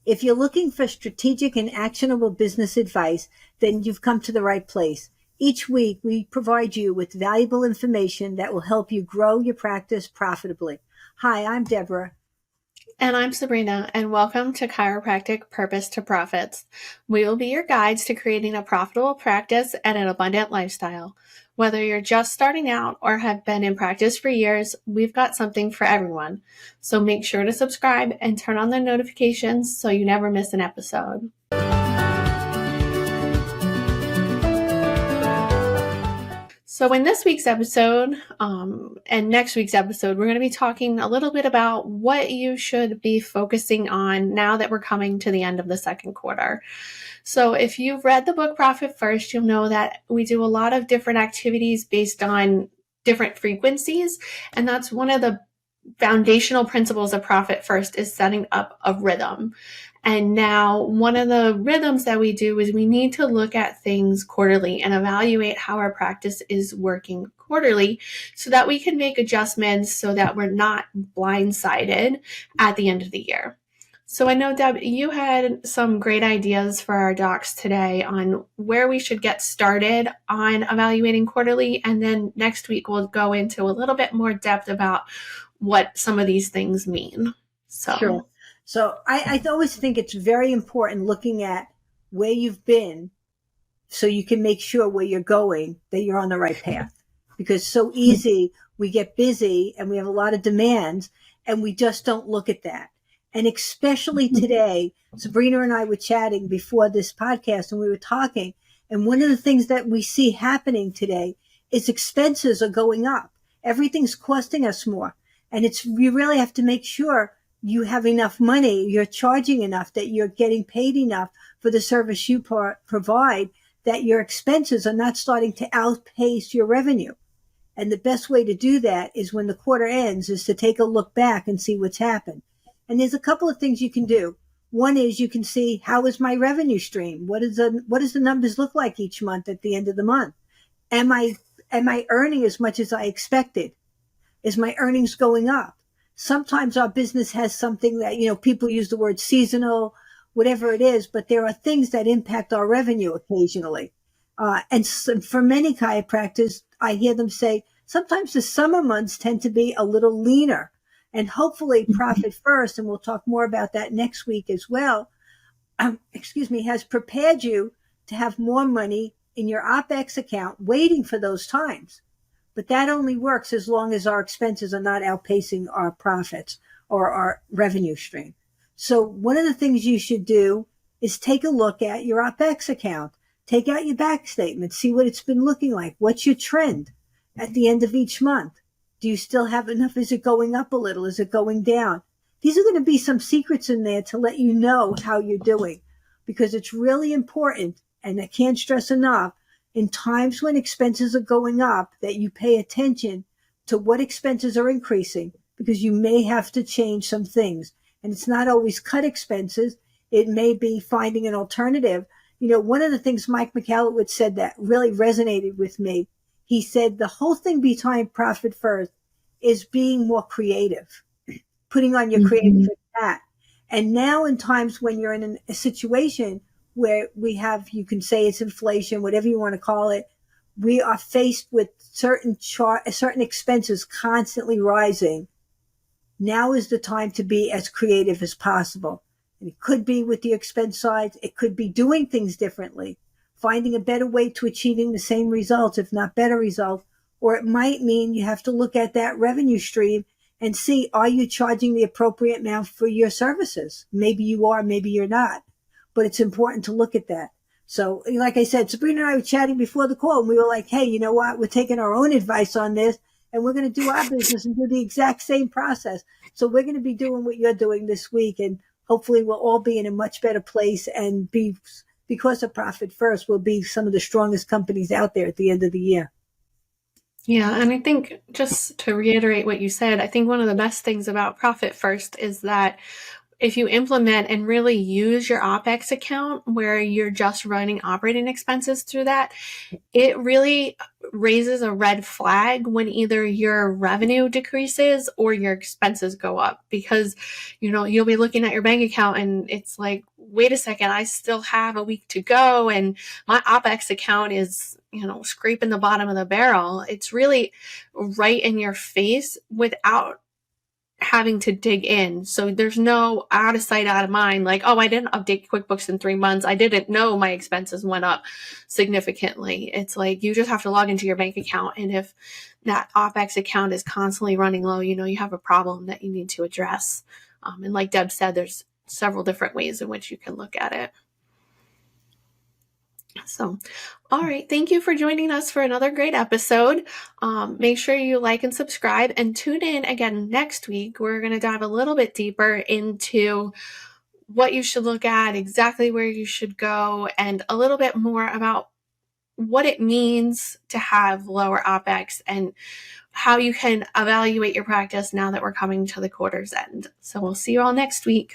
If you're looking for strategic and actionable business advice, then you've come to the right place. Each week, we provide you with valuable information that will help you grow your practice profitably. Hi, I'm Debra. And I'm Sabrina, and welcome to Chiropractic Purpose to Profits. We will be your guides to creating a profitable practice and an abundant lifestyle. Whether you're just starting out or have been in practice for years, we've got something for everyone. So make sure to subscribe and turn on the notifications so you never miss an episode. So in this week's episode and next week's episode, we're going to be talking a little bit about what you should be focusing on now that we're coming to the end of the second quarter. So if you've read the book Profit First, you'll know that we do a lot of different activities based on different frequencies. And that's one of the foundational principles of Profit First is setting up a rhythm. And now one of the rhythms that we do is we need to look at things quarterly and evaluate how our practice is working quarterly so that we can make adjustments so that we're not blindsided at the end of the year. So I know, Deb, you had some great ideas for our docs today on where we should get started on evaluating quarterly. And then next week, we'll go into a little bit more depth about what some of these things mean. Sure. So I always think it's very important looking at where you've been so you can make sure where you're going, that you're on the right path. Because so easy, we get busy and we have a lot of demands and we just don't look at that. And especially today, Sabrina and I were chatting before this podcast and we were talking. And one of the things that we see happening today is expenses are going up. Everything's costing us more. And you really have to make sure you have enough money, you're charging enough, that you're getting paid enough for the service you provide, that your expenses are not starting to outpace your revenue. And the best way to do that is when the quarter ends is to take a look back and see what's happened. And there's a couple of things you can do. One is you can see, how is my revenue stream? What does the numbers look like each month at the end of the month? Am I earning as much as I expected? Is my earnings going up? Sometimes our business has something that, people use the word seasonal, whatever it is, but there are things that impact our revenue occasionally. And so for many chiropractors, I hear them say, sometimes the summer months tend to be a little leaner. And hopefully Profit First, and we'll talk more about that next week as well, has prepared you to have more money in your OpEx account waiting for those times. But that only works as long as our expenses are not outpacing our profits or our revenue stream. So one of the things you should do is take a look at your OpEx account. Take out your back statement, see what it's been looking like. What's your trend at the end of each month? Do you still have enough? Is it going up a little? Is it going down? These are going to be some secrets in there to let you know how you're doing, because it's really important, and I can't stress enough, in times when expenses are going up, that you pay attention to what expenses are increasing, because you may have to change some things. And it's not always cut expenses. It may be finding an alternative. One of the things Mike McAllowitz said that really resonated with me, he said the whole thing behind Profit First is being more creative, putting on your creative hat. And now in times when you're in a situation where you can say it's inflation, whatever you want to call it, we are faced with certain expenses constantly rising. Now is the time to be as creative as possible. And it could be with the expense side. It could be doing things differently, finding a better way to achieving the same results, if not better results. Or it might mean you have to look at that revenue stream and see, are you charging the appropriate amount for your services? Maybe you are, maybe you're not. But it's important to look at that. So like I said, Sabrina and I were chatting before the call and we were like, hey, you know what? We're taking our own advice on this and we're going to do our business and do the exact same process. So we're going to be doing what you're doing this week, and hopefully we'll all be in a much better place and because of Profit First, we'll be some of the strongest companies out there at the end of the year. Yeah, and I think just to reiterate what you said, I think one of the best things about Profit First is that if you implement and really use your OpEx account where you're just running operating expenses through that, it really raises a red flag when either your revenue decreases or your expenses go up, because you'll be looking at your bank account and it's like, wait a second, I still have a week to go and my OPEX account is scraping the bottom of the barrel. It's really right in your face without having to dig in. So there's no out of sight, out of mind, like, oh, I didn't update QuickBooks in 3 months, I didn't know my expenses went up significantly. It's like you just have to log into your bank account, and if that OPEX account is constantly running low, you have a problem that you need to address. And like Deb said, there's several different ways in which you can look at it. So, all right. Thank you for joining us for another great episode. Make sure you like and subscribe, and tune in again next week. We're going to dive a little bit deeper into what you should look at, exactly where you should go, and a little bit more about what it means to have lower OPEX and how you can evaluate your practice now that we're coming to the quarter's end. So we'll see you all next week.